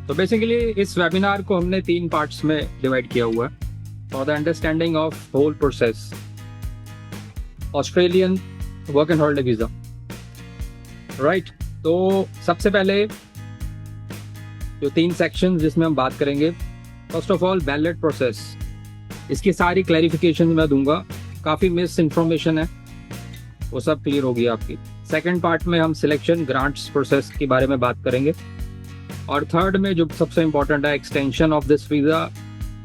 तो बेसिकली इस वेबिनार को हमने 3 पार्ट्स में डिवाइड किया हुआ है for the understanding of whole process Australian work and holiday visa. Right, तो सबसे पहले जो 3 सेक्शन जिसमें हम बात करेंगे, first of all ballot process, इसकी सारी क्लैरिफिकेशन मैं दूंगा। काफ़ी मिस इन्फॉर्मेशन है, वो सब क्लियर होगी आपकी। सेकंड पार्ट में हम सिलेक्शन ग्रांट्स प्रोसेस के बारे में बात करेंगे, और थर्ड में जो सबसे इम्पोर्टेंट है extension of this visa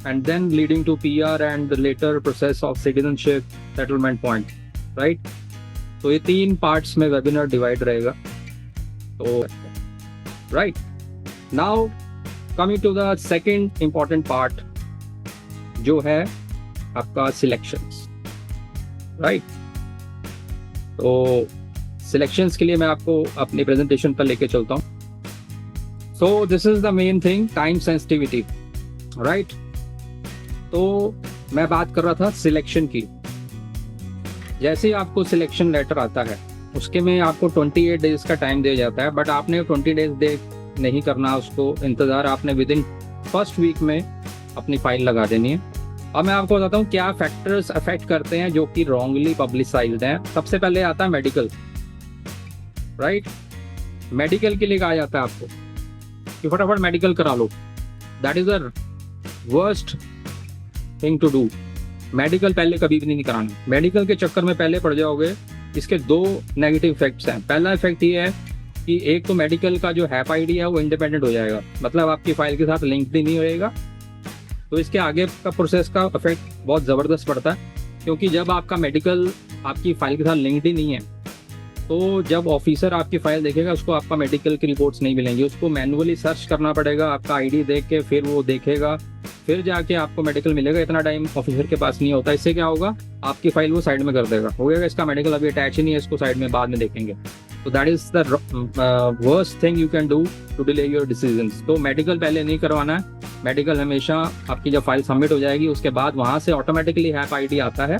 and then leading to PR and later process of citizenship settlement point. Right, तो ये 3 पार्ट्स में वेबिनार डिवाइड रहेगा। तो right, now coming to the second important part जो है आपका सिलेक्शंस। राइट, तो सिलेक्शंस के लिए मैं आपको अपनी प्रेजेंटेशन पर लेके चलता हूँ। So this is the main thing, time sensitivity. Right, तो मैं बात कर रहा था सिलेक्शन की। जैसे ही आपको सिलेक्शन लेटर आता है उसके में आपको 28 डेज का टाइम दिया जाता है, बट आपने 20 डेज दे नहीं करना उसको इंतज़ार, आपने विद इन फर्स्ट वीक में अपनी फाइल लगा देनी है। अब मैं आपको बताता हूँ क्या फैक्टर्स अफेक्ट करते हैं जो कि रॉन्गली पब्लिसाइज्ड हैं। सबसे पहले आता है मेडिकल। राइट, मेडिकल के लिए कहा जाता है आपको कि फटाफट मेडिकल करा लो। That is the worst thing to do. Medical पहले कभी भी नहीं कराना। मेडिकल के चक्कर में पहले पड़ जाओगे, इसके 2 नेगेटिव इफेक्ट्स हैं। पहला इफेक्ट ये है कि एक तो मेडिकल का जो हैप आईडी है वो इंडिपेंडेंट हो जाएगा, मतलब आपकी फाइल के साथ लिंक भी नहीं होएगा। तो इसके आगे का प्रोसेस का इफेक्ट बहुत ज़बरदस्त पड़ता है, क्योंकि जब आपका मेडिकल आपकी फाइल के साथ लिंक्ड ही नहीं है तो जब ऑफिसर आपकी फाइल देखेगा उसको आपका मेडिकल की रिपोर्ट्स नहीं मिलेंगी। उसको मैनुअली सर्च करना पड़ेगा, आपका आईडी देख के फिर वो देखेगा, फिर जाके आपको मेडिकल मिलेगा। इतना टाइम ऑफिसर के पास नहीं होता। इससे क्या होगा, आपकी फाइल वो साइड में कर देगा, हो गया इसका मेडिकल अभी अटैच ही नहीं है, इसको साइड में बाद में देखेंगे। तो that is the worst thing you can do to delay your decisions. तो मेडिकल पहले नहीं करवाना है। मेडिकल हमेशा आपकी जब फाइल सबमिट हो जाएगी उसके बाद वहाँ से ऑटोमेटिकली हैप आईडी आता है,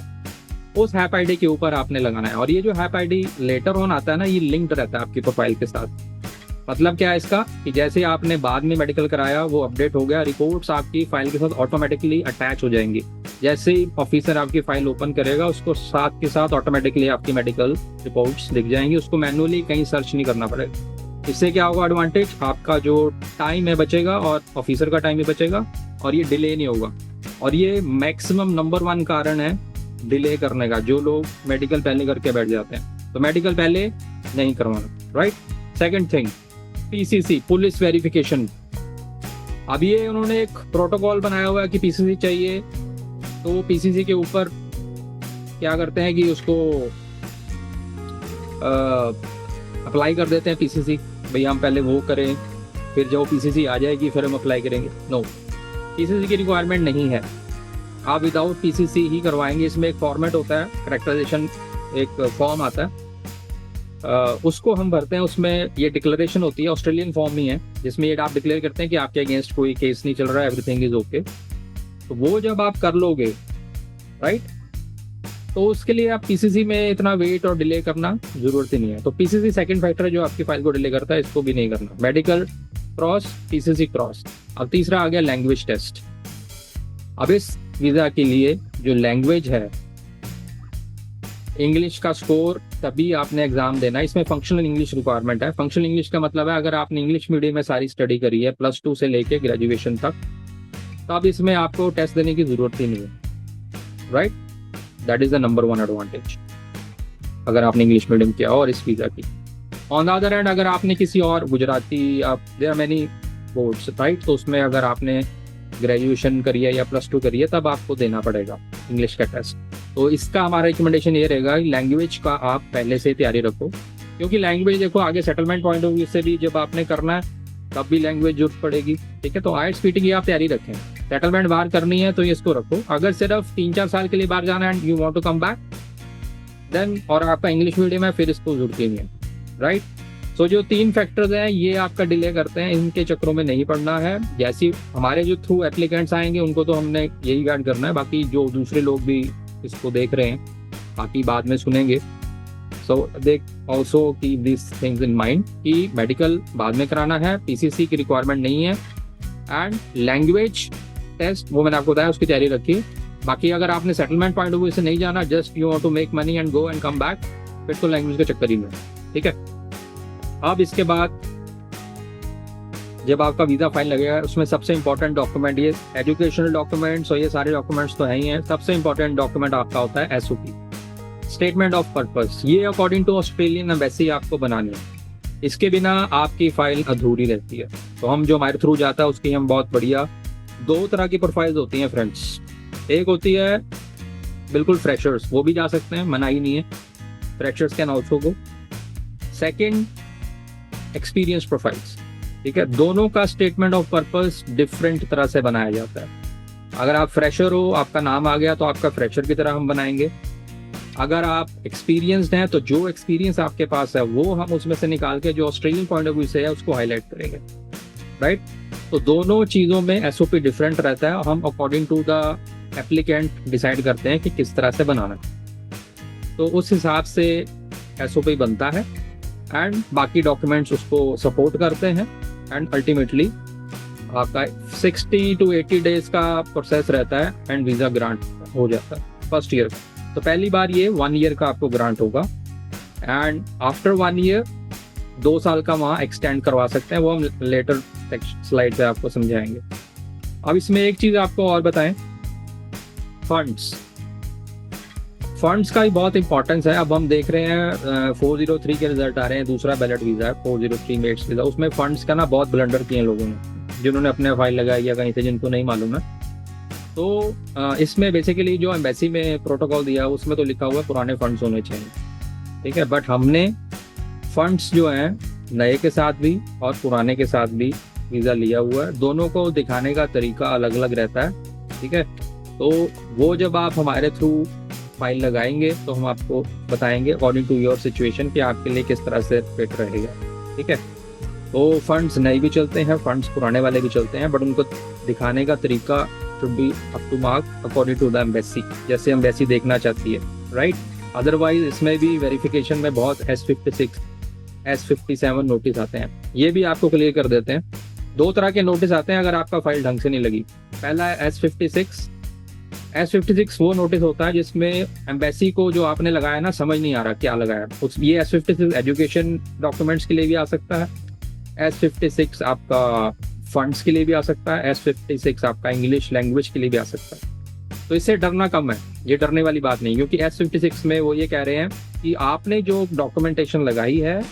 उस हैप आईडी के ऊपर आपने लगाना है। और ये जो हैप आईडी लेटर ऑन आता है ना, ये लिंक्ड रहता है आपकी प्रोफाइल के साथ। मतलब क्या है इसका, कि जैसे आपने बाद में मेडिकल कराया, वो अपडेट हो गया, रिपोर्ट्स आपकी फाइल के साथ ऑटोमेटिकली अटैच हो जाएंगी। जैसे ही ऑफिसर आपकी फाइल ओपन करेगा उसको साथ के साथ ऑटोमेटिकली आपकी मेडिकल रिपोर्ट्स दिख जाएंगी, उसको मैनुअली कहीं सर्च नहीं करना पड़ेगा। इससे क्या होगा एडवांटेज, आपका जो टाइम है बचेगा और ऑफिसर का टाइम भी बचेगा, और ये डिले नहीं होगा। और ये मैक्सिमम नंबर 1 कारण है डिले करने का, जो लोग मेडिकल पहले करके बैठ जाते हैं। तो मेडिकल पहले नहीं करवाना। Right, second thing PCC, police verification. अब ये उन्होंने एक प्रोटोकॉल बनाया हुआ है कि पीसीसी चाहिए, तो पीसीसी के ऊपर क्या करते हैं कि उसको अप्लाई कर देते हैं पीसीसी। भैया हम पहले वो करें, फिर जब पीसीसी आ जाएगी फिर हम अप्लाई करेंगे। नो, पीसीसी की रिक्वायरमेंट नहीं है, आप विदाउट पीसीसी ही करवाएंगे। इसमें एक फॉर्मेट होता है, करेक्टराइजेशन एक फॉर्म आता है, उसको हम भरते हैं। उसमें ये डिक्लेरेशन होती है, ऑस्ट्रेलियन फॉर्म ही है, जिसमें ये आप डिक्लेयर करते हैं कि आपके अगेंस्ट कोई केस नहीं चल रहा है, एवरीथिंग इज ओके। तो वो जब आप कर लोगे, राइट, तो उसके लिए आप पीसीसी में इतना वेट और डिले करना जरूरत ही नहीं है। तो पीसीसी सेकंड फैक्टर है जो आपकी फाइल को डिले करता है, इसको भी नहीं करना। Medical cross, PCC cross. अब तीसरा आ गया लैंग्वेज टेस्ट। अब इस वीजा के लिए जो लैंग्वेज है, इंग्लिश का स्कोर तभी आपने एग्जाम देना है। इसमें फंक्शनल इंग्लिश रिक्वायरमेंट है। फंक्शनल इंग्लिश का मतलब है अगर आपने इंग्लिश मीडियम में सारी स्टडी करी है +2 से लेके ग्रेजुएशन तक, तो अब इसमें आपको टेस्ट देने की जरूरत ही नहीं है। Right, that is the number 1 advantage अगर आपने इंग्लिश मीडियम किया और इस वीजा की। ऑन द अदर हैंड अगर आपने किसी और Gujarati, there are many boards, right, तो उसमें अगर आपने ग्रेजुएशन करी है या +2 करी है तब आपको देना पड़ेगा इंग्लिश का टेस्ट। तो इसका हमारा रिकमेंडेशन ये रहेगा कि लैंग्वेज का आप पहले से तैयारी रखो, क्योंकि लैंग्वेज देखो आगे सेटलमेंट पॉइंट ऑफ व्यू से भी जब आपने करना है तब भी लैंग्वेज जरूरत पड़ेगी। ठीक है, तो आईएलटीएस पीटी की आप तैयारी रखें। सेटलमेंट बाहर करनी है तो ये इसको रखो। अगर सिर्फ 3-4 साल के लिए बाहर जाना है and you want to come back then, और आपका इंग्लिश मीडियम है, फिर इसको जरूरत नहीं है। राइट, सो जो 3 फैक्टर्स हैं ये आपका डिले करते हैं, इनके चक्रों में नहीं पड़ना है। जैसे हमारे जो थ्रू एप्लीकेंट्स आएंगे उनको तो हमने यही गाइड करना है, बाकी जो दूसरे लोग भी इसको देख रहे हैं बाकी बाद में सुनेंगे। So they also keep this things in mind कि मेडिकल बाद में कराना है, पीसीसी की रिक्वायरमेंट नहीं है, एंड लैंग्वेज टेस्ट वो मैंने आपको बताया, उसकी तैयारी रखी। बाकी अगर आपने सेटलमेंट पॉइंट ऑफ व्यू से नहीं जाना, just you want to make money and go and come back, फिर तो लैंग्वेज के चक्कर ही में, ठीक है। अब इसके बाद जब आपका वीज़ा फाइल लगेगा, उसमें सबसे इंपॉर्टेंट डॉक्यूमेंट, ये एजुकेशनल डॉक्यूमेंट्स और ये सारे डॉक्यूमेंट्स तो है ही हैं, सबसे इंपॉर्टेंट डॉक्यूमेंट आपका होता है एसओपी, स्टेटमेंट ऑफ पर्पस। ये अकॉर्डिंग टू ऑस्ट्रेलियन एम्बेसी आपको बनानी है, इसके बिना आपकी फाइल अधूरी रहती है। तो हम जो हमारे थ्रू जाता है उसकी हम बहुत बढ़िया, 2 तरह की प्रोफाइल्स होती हैं फ्रेंड्स। एक होती है बिल्कुल फ्रेशर्स, वो भी जा सकते हैं, मना ही नहीं है, freshers can also go. Second, experience profiles, ठीक है। दोनों का स्टेटमेंट ऑफ पर्पस डिफरेंट तरह से बनाया जाता है। अगर आप फ्रेशर हो, आपका नाम आ गया, तो आपका फ्रेशर की तरह हम बनाएंगे। अगर आप एक्सपीरियंसड हैं तो जो एक्सपीरियंस आपके पास है वो हम उसमें से निकाल के जो ऑस्ट्रेलियन पॉइंट ऑफ व्यू से है उसको हाईलाइट करेंगे, राइट। तो दोनों चीज़ों में एसओपी डिफरेंट रहता है, हम according to the applicant decide करते हैं कि किस तरह से बनाना है, तो उस हिसाब से एसओपी बनता है एंड बाकी डॉक्यूमेंट्स उसको सपोर्ट करते हैं एंड अल्टीमेटली आपका 60 to 80 डेज का प्रोसेस रहता है एंड वीज़ा ग्रांट हो जाता है फर्स्ट ईयर का। तो पहली बार ये 1 ईयर का आपको ग्रांट होगा एंड आफ्टर 1 ईयर 2 साल का वहाँ एक्सटेंड करवा सकते हैं, वो हम लेटर स्लाइड पे आपको समझाएंगे। अब इसमें एक चीज़ आपको और बताएं, फंड्स का ही बहुत इंपॉर्टेंस है। अब हम देख रहे हैं 403 के रिजल्ट आ रहे हैं, दूसरा बैलेट वीज़ा है 403 मेट्स वीज़ा, उसमें फंड्स का ना बहुत ब्लंडर किए हैं लोगों ने, जिन्होंने अपने फाइल लगाई या कहीं से, जिनको नहीं मालूम है। तो इसमें बेसिकली जो एम्बेसी में प्रोटोकॉल दिया उसमें तो लिखा हुआ है पुराने फंड्स होने चाहिए, ठीक है। बट हमने फंड्स जो हैं नए के साथ भी और पुराने के साथ भी वीज़ा लिया हुआ है, दोनों को दिखाने का तरीका अलग अलग रहता है, ठीक है। तो वो जब आप हमारे थ्रू फाइल लगाएंगे तो हम आपको बताएंगे अकॉर्डिंग टू योर सिचुएशन कि आपके लिए किस तरह से फिट रहेगा, ठीक है। तो फंड्स नए भी चलते हैं, फंड्स पुराने वाले भी चलते हैं, बट उनको दिखाने का तरीका should be up to mark according to the embassy, जैसे एम्बेसी देखना चाहती है, राइट। अदरवाइज इसमें भी वेरिफिकेशन में बहुत S56 S57 नोटिस आते हैं, ये भी आपको क्लियर कर देते हैं। 2 तरह के नोटिस आते हैं अगर आपका फाइल ढंग से नहीं लगी। पहला है S56 वो नोटिस होता है जिसमें एम्बेसी को जो आपने लगाया ना समझ नहीं आ रहा क्या लगाया, ये S56 एजुकेशन डॉक्यूमेंट्स के लिए भी आ सकता है, S56 आपका फंड्स के लिए भी आ सकता है, S56 आपका इंग्लिश लैंग्वेज के लिए भी आ सकता है। तो इससे डरना कम है, ये डरने वाली बात नहीं, क्योंकि S56 में वो ये कह रहे हैं कि आपने जो डॉक्यूमेंटेशन लगाई है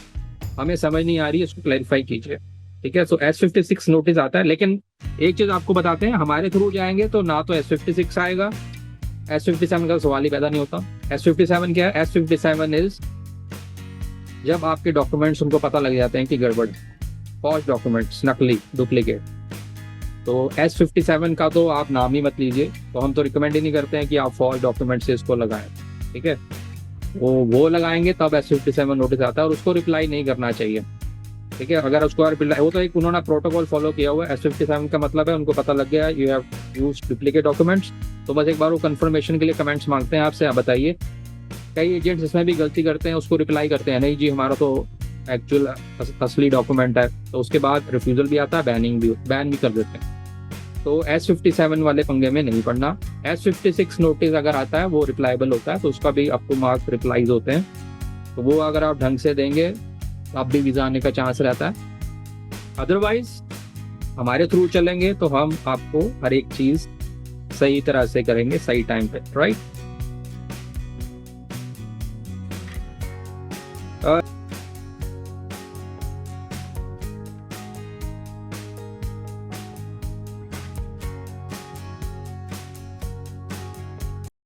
हमें समझ नहीं आ रही, इसको क्लैरिफाई कीजिए, ठीक है। तो S56 नोटिस आता है, लेकिन एक चीज आपको बताते हैं, हमारे थ्रू जाएंगे तो ना तो S56 आएगा, S57 का सवाल ही पैदा नहीं होता। S57 क्या है? S57 इज जब आपके डॉक्यूमेंट्स उनको पता लग जाते हैं कि गड़बड़, फॉल्स डॉक्यूमेंट्स, नकली, डुप्लीकेट। तो S57 का तो आप नाम ही मत लीजिए, तो हम तो रिकमेंड ही नहीं करते हैं कि आप फॉल्स डॉक्यूमेंट से इसको लगाएं, ठीक है। वो लगाएंगे तब S57 नोटिस आता है और उसको रिप्लाई नहीं करना चाहिए, ठीक है। अगर उसको रिप्लाई, वो तो एक उन्होंने प्रोटोकॉल फॉलो किया हुआ है। S57 का मतलब है उनको पता लग गया you have used duplicate documents, तो बस एक बार वो कंफर्मेशन के लिए कमेंट्स मांगते हैं आपसे, आप बताइए। कई एजेंट्स इसमें भी गलती करते हैं, उसको रिप्लाई करते हैं नहीं जी हमारा तो एक्चुअल असली डॉक्यूमेंट है, तो उसके बाद रिफ्यूजल भी आता है, बैन भी कर देते हैं। तो S57 वाले पंगे में नहीं पड़ना। S56 नोटिस अगर आता है वो रिप्लायबल होता है, तो उसका भी अप टू मार्क रिप्लाईज होते हैं, तो वो अगर आप ढंग से देंगे तो आप भी वीज़ा आने का चांस रहता है। अदरवाइज हमारे थ्रू चलेंगे तो हम आपको हर एक चीज़ सही तरह से करेंगे, सही टाइम पे, राइट।